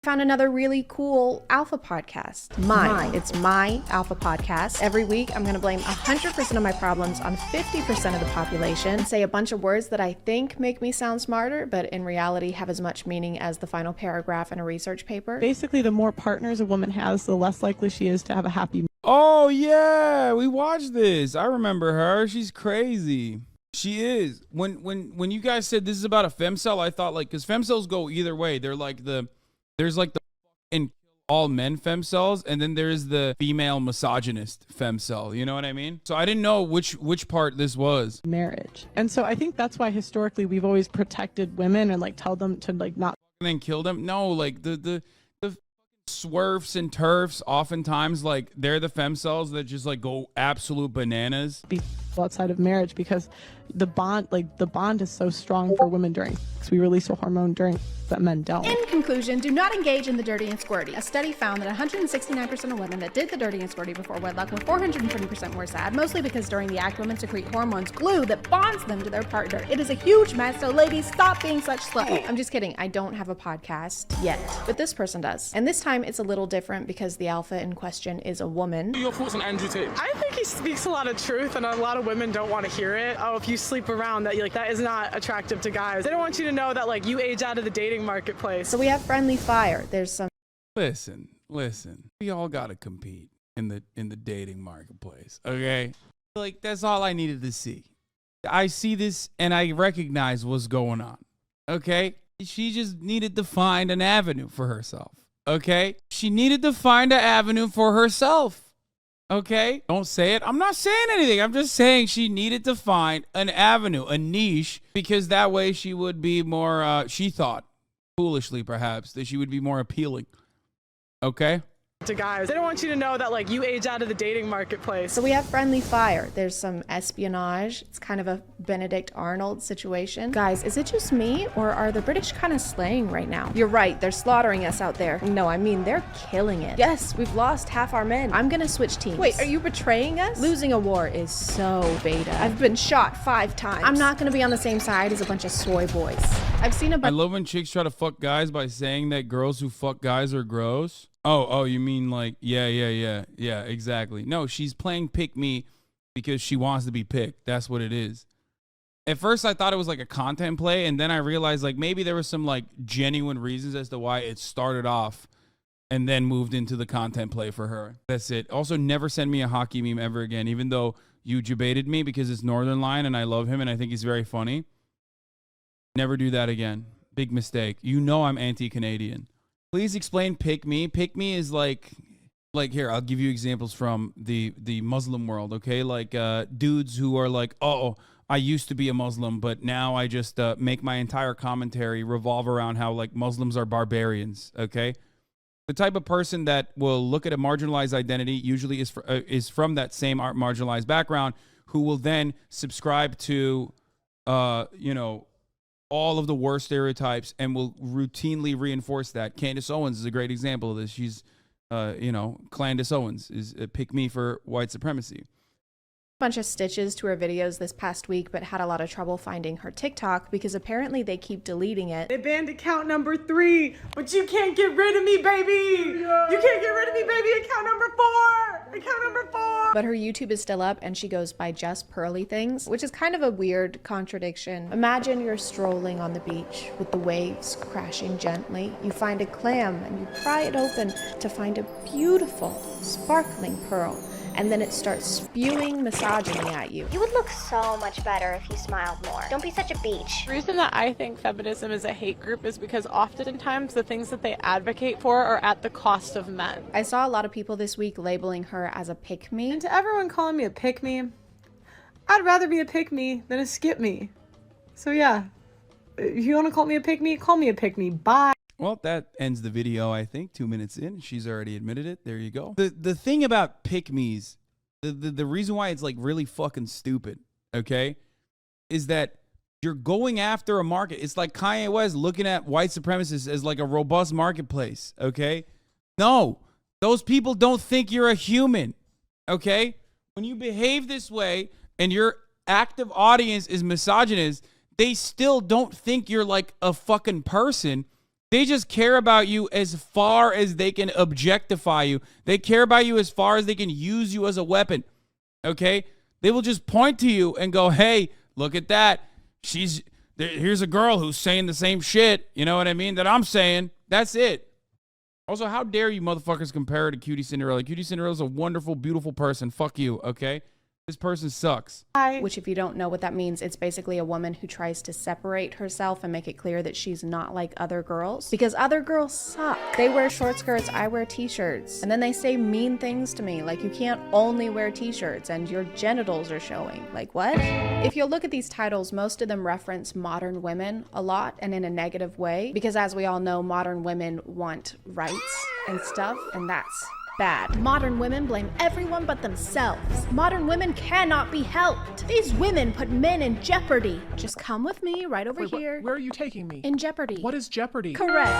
Found another really cool alpha podcast. It's my alpha podcast. Every week, I'm going to blame 100% of my problems on 50% of the population and say a bunch of words that I think make me sound smarter, but in reality have as much meaning as the final paragraph in a research paper. Basically, the more partners a woman has, the less likely she is to have a happy. Oh, yeah, we watched this. I remember her. She's crazy. She is. When you guys said this is about a femcel, I thought, like, because femcells go either way. They're like there's like the and all men femcells, and then there's the female misogynist femcel. You know what I mean? So I didn't know which part this was. Marriage. And so I think that's why historically we've always protected women and like tell them to like not And then kill them. No, like the swerfs and turfs, oftentimes like they're the femcells that just like go absolute bananas. be outside of marriage, because the bond is so strong for women during, because we release a hormone during that men don't. In conclusion, do not engage in the dirty and squirty. A study found that 169% of women that did the dirty and squirty before wedlock were 420% more sad, mostly because during the act, women secrete hormones glue that bonds them to their partner. It is a huge mess, so ladies, stop being such sluts. I'm just kidding. I don't have a podcast yet, but this person does. And this time it's a little different because the alpha in question is a woman. What are your thoughts on Andrew Tate? I think he speaks a lot of truth, and a lot of women don't want to hear it. Oh, if you sleep around, that is not attractive to guys. They don't want you to know that like you age out of the dating marketplace. So we have friendly fire. There's some Listen. We all gotta compete in the dating marketplace, okay? Like that's all I needed to see. I see this and I recognize what's going on, okay? She just needed to find an avenue for herself, okay? She needed to find an avenue for herself. Okay, don't say it. I'm not saying anything. I'm just saying she needed to find an avenue, a niche, because that way she would be more, she thought, foolishly perhaps, that she would be more appealing. Okay? To guys. They don't want you to know that like you age out of the dating marketplace. So we have friendly fire. There's some espionage. It's kind of a Benedict Arnold situation. Guys, is it just me or are the British kind of slaying right now? You're right, they're slaughtering us out there. No, I mean, they're killing it. Yes, we've lost half our men. I'm gonna switch teams. Wait, are you betraying us? Losing a war is so beta. I've been shot 5 times. I'm not gonna be on the same side as a bunch of soy boys. I've seen a bunch. I love when chicks try to fuck guys by saying that girls who fuck guys are gross. Oh, you mean like, yeah, exactly. No, she's playing pick me because she wants to be picked. That's what it is. At first, I thought it was like a content play, and then I realized like maybe there was some like genuine reasons as to why it started off and then moved into the content play for her. That's it. Also, never send me a hockey meme ever again, even though you debated me because it's Northern Line and I love him and I think he's very funny. Never do that again. Big mistake. You know I'm anti-Canadian. Please explain pick me. Pick me is like here, I'll give you examples from the Muslim world, okay? Like dudes who are like, oh, I used to be a Muslim, but now I just make my entire commentary revolve around how like Muslims are barbarians, okay? The type of person that will look at a marginalized identity usually is from that same marginalized background, who will then subscribe to, all of the worst stereotypes and will routinely reinforce that. Candace Owens is a great example of this. She's, Candace Owens is a pick me for white supremacy. Bunch of stitches to her videos this past week, but had a lot of trouble finding her TikTok because apparently they keep deleting it. They banned account number 3, but you can't get rid of me, baby. You can't get rid of me, baby. Account number 4. Account number 4. But her YouTube is still up and she goes by Just Pearly Things, which is kind of a weird contradiction. Imagine you're strolling on the beach with the waves crashing gently. You find a clam and you pry it open to find a beautiful, sparkling pearl. And then it starts spewing misogyny at you. You would look so much better if you smiled more. Don't be such a beach. The reason that I think feminism is a hate group is because oftentimes the things that they advocate for are at the cost of men. I saw a lot of people this week labeling her as a pick-me. And to everyone calling me a pick-me, I'd rather be a pick-me than a skip-me. So yeah, if you want to call me a pick-me, call me a pick-me. Bye. Well, that ends the video, I think. 2 minutes in. She's already admitted it. There you go. The thing about pick-me's, the reason why it's like really fucking stupid, okay, is that you're going after a market. It's like Kanye West looking at white supremacists as like a robust marketplace, okay? No, those people don't think you're a human, okay? When you behave this way and your active audience is misogynist, they still don't think you're like a fucking person. They just care about you as far as they can objectify you. They care about you as far as they can use you as a weapon. Okay? They will just point to you and go, hey, look at that. Here's a girl who's saying the same shit, you know what I mean, that I'm saying. That's it. Also, how dare you motherfuckers compare her to Cutie Cinderella? Cutie Cinderella's a wonderful, beautiful person. Fuck you, okay? This person sucks. Which, if you don't know what that means, it's basically a woman who tries to separate herself and make it clear that she's not like other girls. Because other girls suck. They wear short skirts, I wear t-shirts. And then they say mean things to me, like you can't only wear t-shirts and your genitals are showing. Like, what? If you'll look at these titles, most of them reference modern women a lot and in a negative way. Because as we all know, modern women want rights and stuff, and that's bad. Modern women blame everyone but themselves. Modern women cannot be helped. These women put men in jeopardy. Just come with me right over here. Where are you taking me? In jeopardy. What is jeopardy? Correct.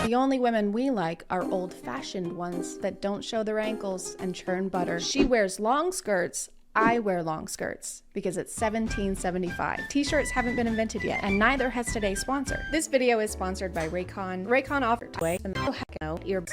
The only women we like are old-fashioned ones that don't show their ankles and churn butter. She wears long skirts. I wear long skirts because it's 1775. T-shirts haven't been invented yet, and neither has today's sponsor. This video is sponsored by Raycon. Raycon offers away the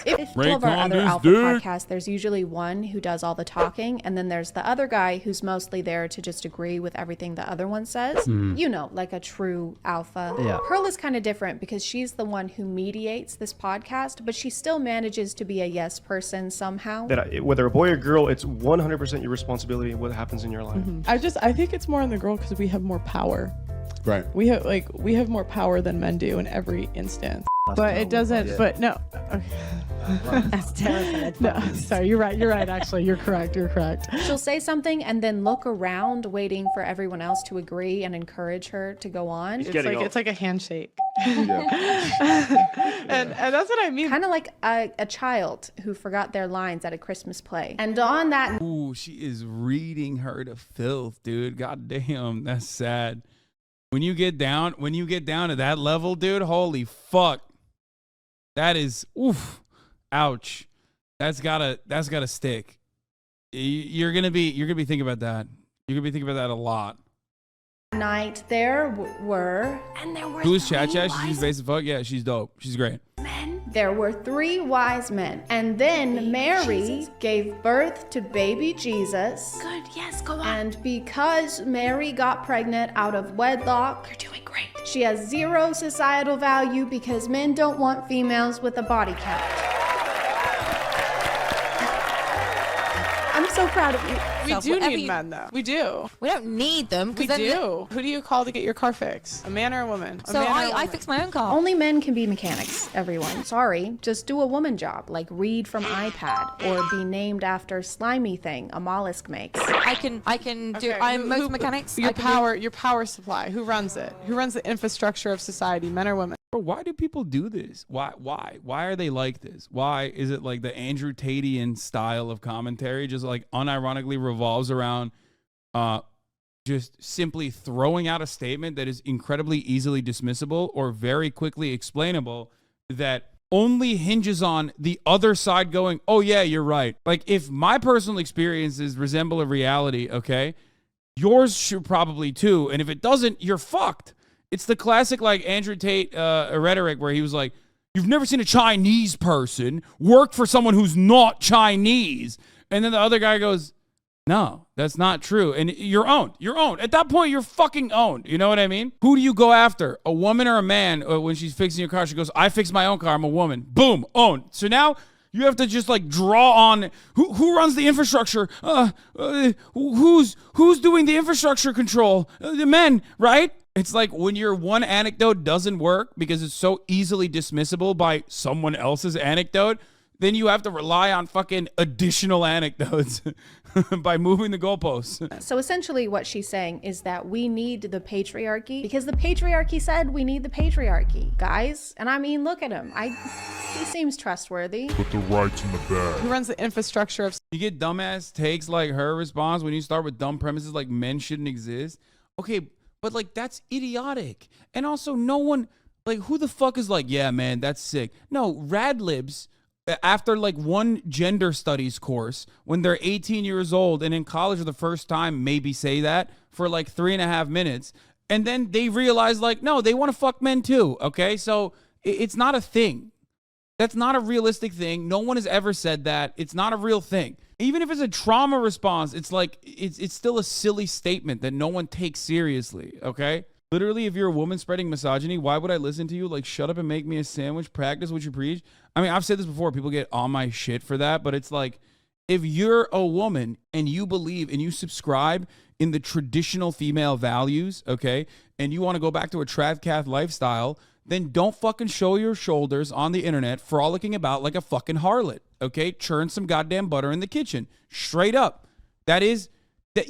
if all of our other alpha podcasts, there's usually one who does all the talking, and then there's the other guy who's mostly there to just agree with everything the other one says. You know, like a true alpha. Yeah. Pearl is kind of different because she's the one who mediates this podcast, but she still manages to be a yes person somehow. Whether a boy or girl, it's 100% your responsibility what happens in your life. I think it's more on the girl because we have more power. Right. We have more power than men do in every instance. But it doesn't. Yeah. But no. Okay. That's terrible. No, sorry, you're right. You're right. Actually, you're correct. You're correct. She'll say something and then look around, waiting for everyone else to agree and encourage her to go on. It's like a handshake. Yeah. And that's what I mean. Kind of like a child who forgot their lines at a Christmas play. And on that, Ooh, she is reading her to filth, dude. God damn, that's sad. When you get down to that level, dude, holy fuck. That is, oof, ouch. That's gotta stick. You're gonna be thinking about that. You're gonna be thinking about that a lot. night there were Who's Chat Chat? She's basic fuck. Yeah, she's dope. She's great. There were 3 wise men, and then Mary gave birth to baby Jesus. Good, yes, go on. And because Mary got pregnant out of wedlock, You're doing great. she has 0 societal value because men don't want females with a body count. I'm so proud of you. We do need men, though. We do. We don't need them. We do. Who do you call to get your car fixed? A man or a woman? So I fix my own car. Only men can be mechanics, everyone. Sorry. Just do a woman job, like read from iPad or be named after slimy thing a mollusk makes. I can do. Okay, I'm motor mechanics. Your power supply. Who runs it? Who runs the infrastructure of society? Men or women? Bro, why do people do this? Why are they like this? Why is it like the Andrew Tate-ian style of commentary just like unironically revolves around just simply throwing out a statement that is incredibly easily dismissible or very quickly explainable that only hinges on the other side going, oh yeah, you're right. Like if my personal experiences resemble a reality, okay, yours should probably too. And if it doesn't, you're fucked. It's the classic like Andrew Tate rhetoric where he was like, you've never seen a Chinese person work for someone who's not Chinese. And then the other guy goes, no, that's not true. And you're owned. You're owned. At that point, you're fucking owned. You know what I mean? Who do you go after? A woman or a man? When she's fixing your car, she goes, I fix my own car. I'm a woman. Boom, owned. So now you have to just like draw on who runs the infrastructure. Who's doing the infrastructure control? The men, right? It's like when your one anecdote doesn't work because it's so easily dismissible by someone else's anecdote, then you have to rely on fucking additional anecdotes by moving the goalposts. So essentially what she's saying is that we need the patriarchy because the patriarchy said we need the patriarchy, guys. And I mean, look at him. He seems trustworthy. Put the rights in the bag. Who runs the infrastructure of... You get dumbass takes like her response when you start with dumb premises like men shouldn't exist. Okay, but like that's idiotic. And also no one, like who the fuck is like, yeah, man, that's sick. No, radlibs, after like one gender studies course, when they're 18 years old and in college for the first time, maybe say that for like 3.5 minutes. And then they realize, like, no, they want to fuck men too, okay? So it's not a thing. That's not a realistic thing. No one has ever said that. It's not a real thing. Even if it's a trauma response, it's like, it's still a silly statement that no one takes seriously, okay? Literally, if you're a woman spreading misogyny, why would I listen to you? Like, shut up and make me a sandwich, practice what you preach. I mean, I've said this before. People get on my shit for that, but it's like, if you're a woman and you believe and you subscribe in the traditional female values, okay, and you want to go back to a travcath lifestyle, then don't fucking show your shoulders on the internet frolicking about like a fucking harlot, okay? Churn some goddamn butter in the kitchen. Straight up. That is,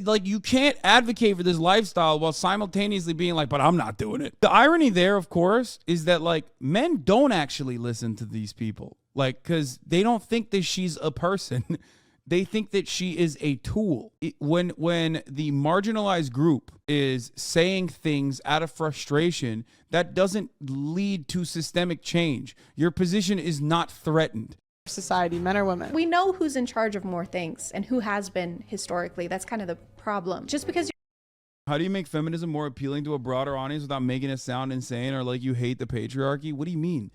like, you can't advocate for this lifestyle while simultaneously being like, but I'm not doing it. The irony there, of course, is that, like, men don't actually listen to these people. Like, because they don't think that she's a person. They think that she is a tool. When the marginalized group is saying things out of frustration, that doesn't lead to systemic change. Your position is not threatened. Society, men or women. We know who's in charge of more things and who has been historically. That's kind of the problem. Just because How do you make feminism more appealing to a broader audience without making it sound insane or like you hate the patriarchy? What do you mean?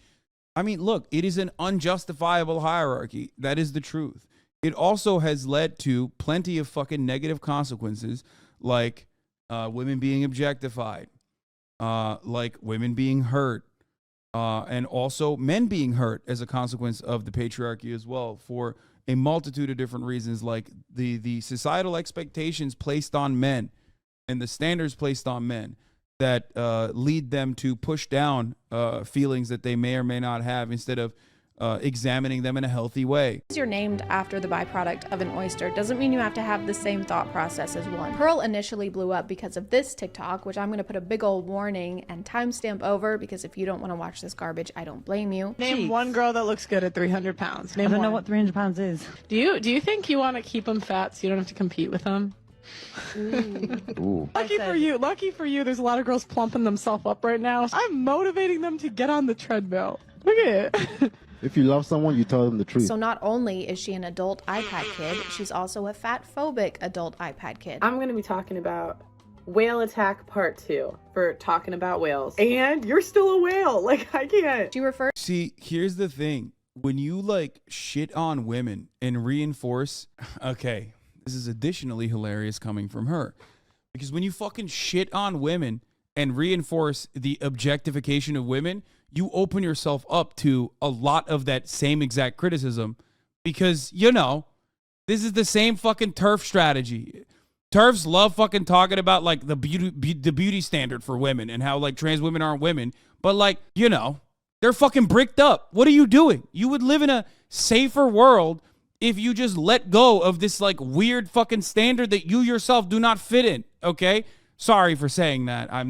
I mean, look, it is an unjustifiable hierarchy. That is the truth. It also has led to plenty of fucking negative consequences, like women being objectified, like women being hurt, and also men being hurt as a consequence of the patriarchy as well, for a multitude of different reasons, like the societal expectations placed on men and the standards placed on men that lead them to push down feelings that they may or may not have instead of examining them in a healthy way. you're named after the byproduct of an oyster doesn't mean you have to have the same thought process as one. Pearl initially blew up because of this TikTok, which I'm going to put a big old warning and timestamp over, because if you don't want to watch this garbage, I don't blame you. Name one girl that looks good at 300 pounds. Name I don't one. know what 300 pounds is. Do you think you want to keep them fat so you don't have to compete with them? Ooh. Lucky for you, there's a lot of girls plumping themselves up right now. I'm motivating them to get on the treadmill. Look at it. If you love someone, you tell them the truth. So not only is she an adult iPad kid, she's also a fat-phobic adult iPad kid. I'm going to be talking about Whale Attack Part 2 for talking about whales. And you're still a whale. Like, I can't. She refers See, here's the thing. When you like shit on women and reinforce, okay, this is additionally hilarious coming from her. Because when you fucking shit on women and reinforce the objectification of women, you open yourself up to a lot of that same exact criticism, because, you know, this is the same fucking TERF strategy. TERFs love fucking talking about like the beauty standard for women and how like trans women aren't women, but like, you know, they're fucking bricked up. What are you doing? You would live in a safer world if you just let go of this like weird fucking standard that you yourself do not fit in, okay? Sorry for saying that. I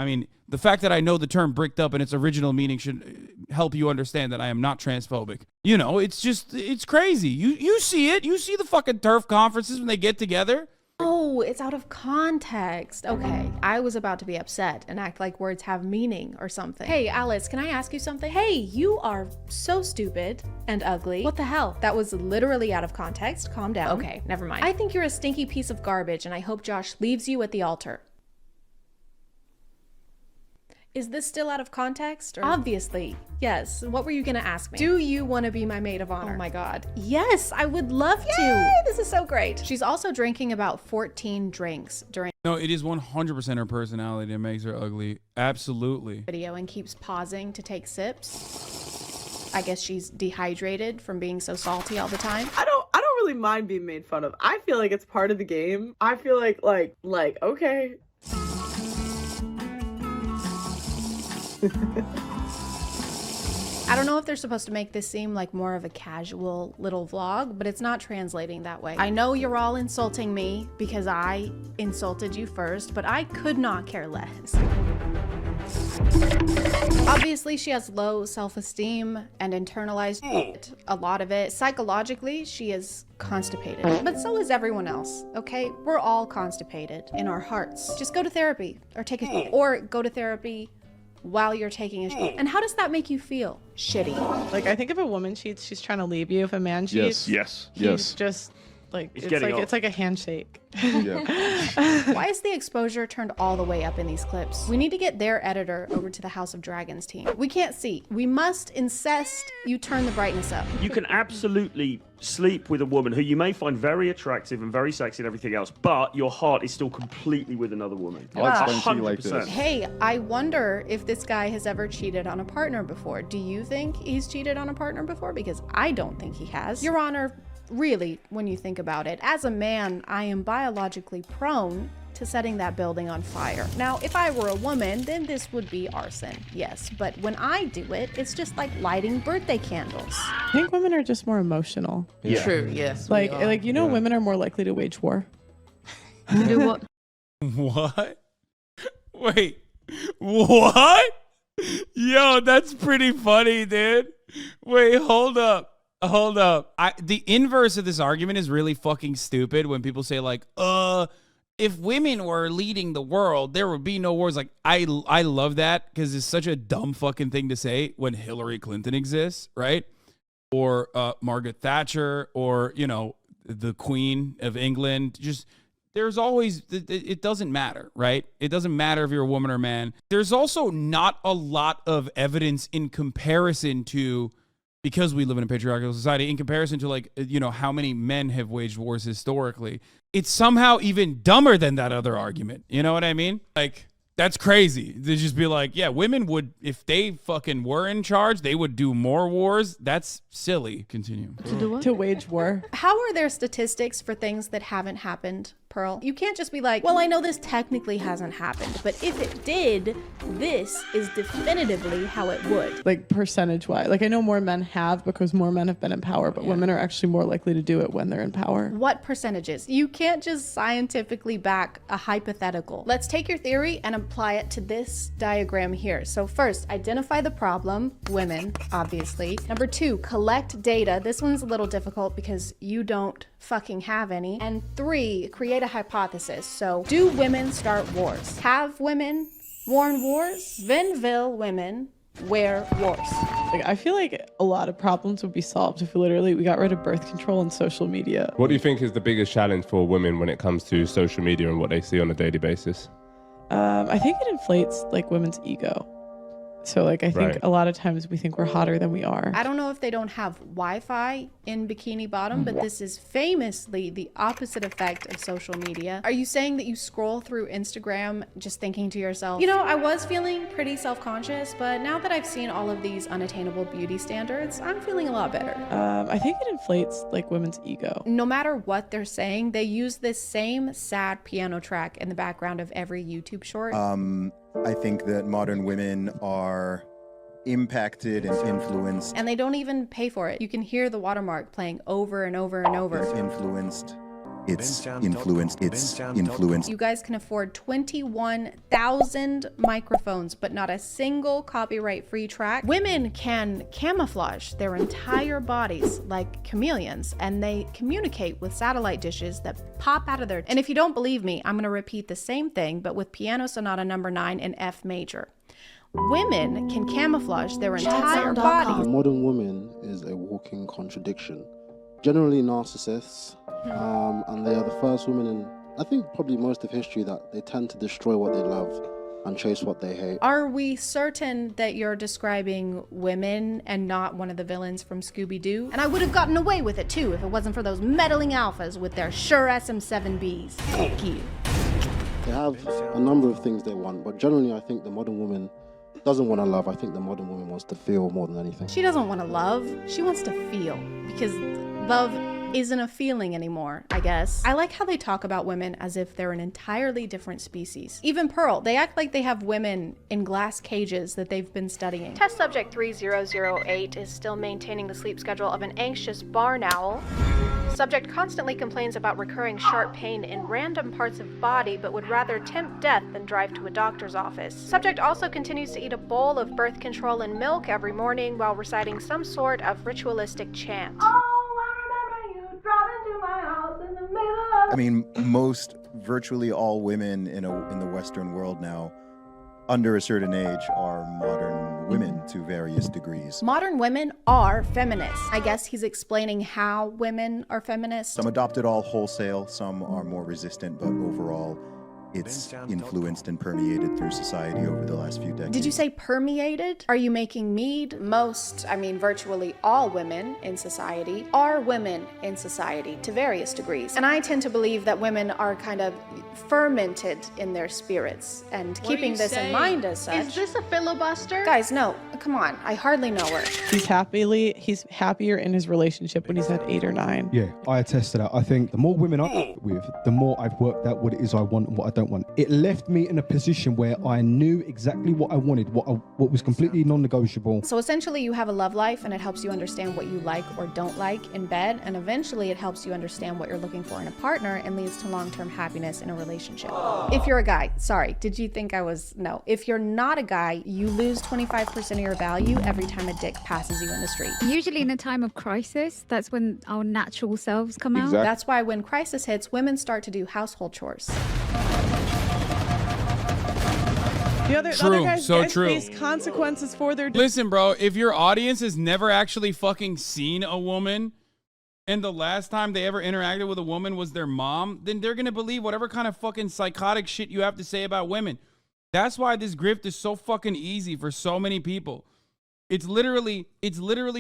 mean, the fact that I know the term bricked up and its original meaning should help you understand that I am not transphobic. You know, it's crazy. You see it. You see the fucking TERF conferences when they get together. Oh, it's out of context. Okay, I was about to be upset and act like words have meaning or something. Hey, Alice, can I ask you something? Hey, you are so stupid and ugly. What the hell? That was literally out of context. Calm down. Okay, never mind. I think you're a stinky piece of garbage, and I hope Josh leaves you at the altar. Is this still out of context? Or? Obviously, yes. What were you gonna ask me? Do you want to be my maid of honor? Oh my god. Yes, I would love to. This is so great. She's also drinking about 14 drinks during No, it is 100% her personality that makes her ugly. Absolutely. the video and keeps pausing to take sips. I guess she's dehydrated from being so salty all the time. I don't really mind being made fun of. I feel like it's part of the game. I feel like okay. I don't know if they're supposed to make this seem like more of a casual little vlog, but it's not translating that way. I know you're all insulting me because I insulted you first, but I could not care less. Obviously, she has low self-esteem and internalized a lot of it. Psychologically, she is constipated, but so is everyone else, okay? We're all constipated in our hearts. Just go to therapy or take a or go to therapy while you're taking a shit. And how does that make you feel? Shitty. Like, I think if a woman cheats, she's trying to leave you. If a man cheats, Yes. he's just Like It's getting old. it's like a handshake. Why is the exposure turned all the way up in these clips? We need to get their editor over to the House of Dragons team. We can't see. We must insist you turn the brightness up. You can absolutely sleep with a woman who you may find very attractive and very sexy and everything else, but your heart is still completely with another woman. I'll explain to you like this. Hey, I wonder if this guy has ever cheated on a partner before. Do you think he's cheated on a partner before? Because I don't think he has. Your Honor, really, when you think about it, as a man, I am biologically prone to setting that building on fire. Now, if I were a woman, then this would be arson, yes. But when I do it, it's just like lighting birthday candles. I think women are just more emotional. Yeah. True, yes. Like women are more likely to wage war. Do what? What? Wait, what? Yo, that's pretty funny, dude. Wait, hold up. The inverse of this argument is really fucking stupid when people say like, if women were leading the world, there would be no wars. Like, I love that because it's such a dumb fucking thing to say when Hillary Clinton exists, right? Or Margaret Thatcher, or, you know, the Queen of England. Just, there's always, it doesn't matter, right? It doesn't matter if you're a woman or a man. There's also not a lot of evidence in comparison to, because we live in a patriarchal society, in comparison to, like, you know, how many men have waged wars historically. It's somehow even dumber than that other argument. You know what I mean? Like, that's crazy. They just be like, yeah, women would, if they fucking were in charge, they would do more wars. That's silly. Continue. To do what? To wage war. How are there statistics for things that haven't happened, Pearl? You can't just be like, well, I know this technically hasn't happened, but if it did, this is definitively how it would. Like percentage-wise. Like I know more men have because more men have been in power, but women are actually more likely to do it when they're in power. What percentages? You can't just scientifically back a hypothetical. Let's take your theory and apply it to this diagram here. So first, identify the problem, women, obviously. Number 2, collect data. This one's a little difficult because you don't fucking have any. And 3, create a hypothesis. So, do women start wars? Have women worn wars? Vinville women wear wars. Like, I feel like a lot of problems would be solved if we got rid of birth control and social media. What do you think is the biggest challenge for women when it comes to social media and what they see on a daily basis? I think it inflates like women's ego. So like I think a lot of times we think we're hotter than we are. I don't know if they don't have Wi-Fi in Bikini Bottom, but this is famously the opposite effect of social media. Are you saying that you scroll through Instagram just thinking to yourself, you know, I was feeling pretty self-conscious, but now that I've seen all of these unattainable beauty standards, I'm feeling a lot better. I think it inflates like women's ego. No matter what they're saying, they use this same sad piano track in the background of every YouTube short. I think that modern women are impacted and influenced. And they don't even pay for it. You can hear the watermark playing over and over and over. It's influenced. It's influenced. It's influenced. You guys can afford 21,000 microphones, but not a single copyright-free track. Women can camouflage their entire bodies like chameleons, and they communicate with satellite dishes that pop out of their... And if you don't believe me, I'm going to repeat the same thing, but with Piano Sonata No. 9 in F major. Women can camouflage their entire bodies. The modern woman is a walking contradiction. Generally narcissists, and they are the first women in, I think, probably most of history that they tend to destroy what they love and chase what they hate. Are we certain that you're describing women and not one of the villains from Scooby-Doo? And I would have gotten away with it too if it wasn't for those meddling alphas with their Shure SM7Bs. Thank you. They have a number of things they want, but generally I think the modern woman doesn't want to love. I think the modern woman wants to feel more than anything. She doesn't want to love, she wants to feel, because love isn't a feeling anymore, I guess. I like how they talk about women as if they're an entirely different species. Even Pearl, they act like they have women in glass cages that they've been studying. Test subject 3008 is still maintaining the sleep schedule of an anxious barn owl. Subject constantly complains about recurring sharp pain in random parts of body, but would rather tempt death than drive to a doctor's office. Subject also continues to eat a bowl of birth control and milk every morning while reciting some sort of ritualistic chant. I mean, virtually all women in the Western world now under a certain age are modern women to various degrees. Modern women are feminists. I guess he's explaining how women are feminists. Some adopt it all wholesale, some are more resistant, but overall, it's influenced and permeated through society over the last few decades. Did you say permeated? Are you making mead? Most, I mean virtually all women in society are women in society to various degrees. And I tend to believe that women are kind of fermented in their spirits. And keeping this in mind as such. Is this a filibuster? Guys, no, come on. I hardly know her. He's happier in his relationship when he's at 8 or 9. Yeah, I attest to that. I think the more women I'm with, the more I've worked out what it is I want and what I don't want. It left me in a position where I knew exactly what I wanted, what was completely non-negotiable. So essentially you have a love life and it helps you understand what you like or don't like in bed, and eventually it helps you understand what you're looking for in a partner and leads to long-term happiness in a relationship. If you're a guy, sorry, did you think I was, no. If you're not a guy, you lose 25% of your value every time a dick passes you in the street. Usually in a time of crisis, that's when our natural selves come out. That's why when crisis hits, women start to do household chores. The other guys face consequences for their... Listen, bro, if your audience has never actually fucking seen a woman and the last time they ever interacted with a woman was their mom, then they're going to believe whatever kind of fucking psychotic shit you have to say about women. That's why this grift is so fucking easy for so many people. It's literally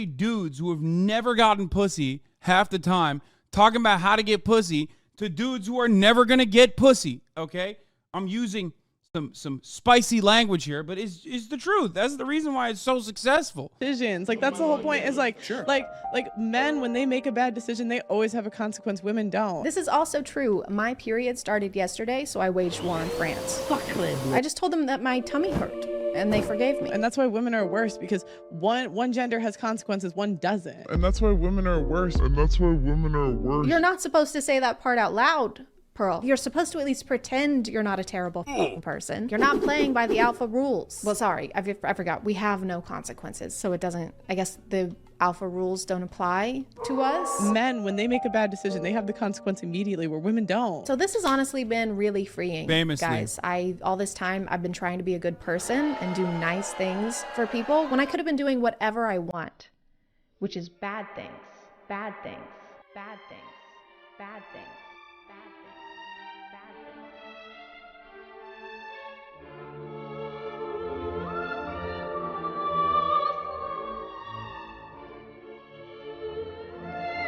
dudes who have never gotten pussy half the time talking about how to get pussy to dudes who are never going to get pussy, okay? I'm using some spicy language here, but it's the truth. That's the reason why it's so successful. Decisions, like that's the whole point. Is like, sure. like men, when they make a bad decision, they always have a consequence. Women don't. This is also true. My period started yesterday, so I waged war on France. I just told them that my tummy hurt, and they forgave me. And that's why women are worse, because one gender has consequences, one doesn't. And that's why women are worse. You're not supposed to say that part out loud, Pearl. You're supposed to at least pretend you're not a terrible person. You're not playing by the alpha rules. Well, sorry, I forgot. We have no consequences, so it doesn't, I guess the alpha rules don't apply to us. Men, when they make a bad decision, they have the consequence immediately, where women don't. So this has honestly been really freeing. Famously. Guys, all this time I've been trying to be a good person and do nice things for people when I could have been doing whatever I want, which is bad things, bad things, bad things, bad things.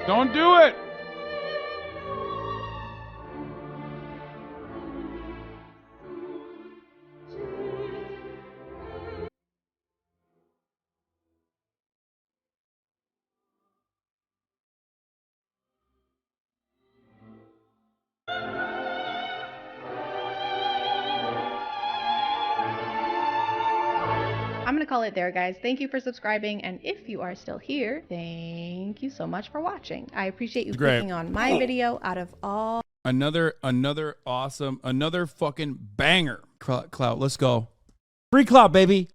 Don't do it. I'm gonna call it there, guys. Thank you for subscribing, and if you are still here, thank you so much for watching. I appreciate you clicking on my video out of all. Another awesome, another fucking banger. Clout, let's go. Free clout, baby.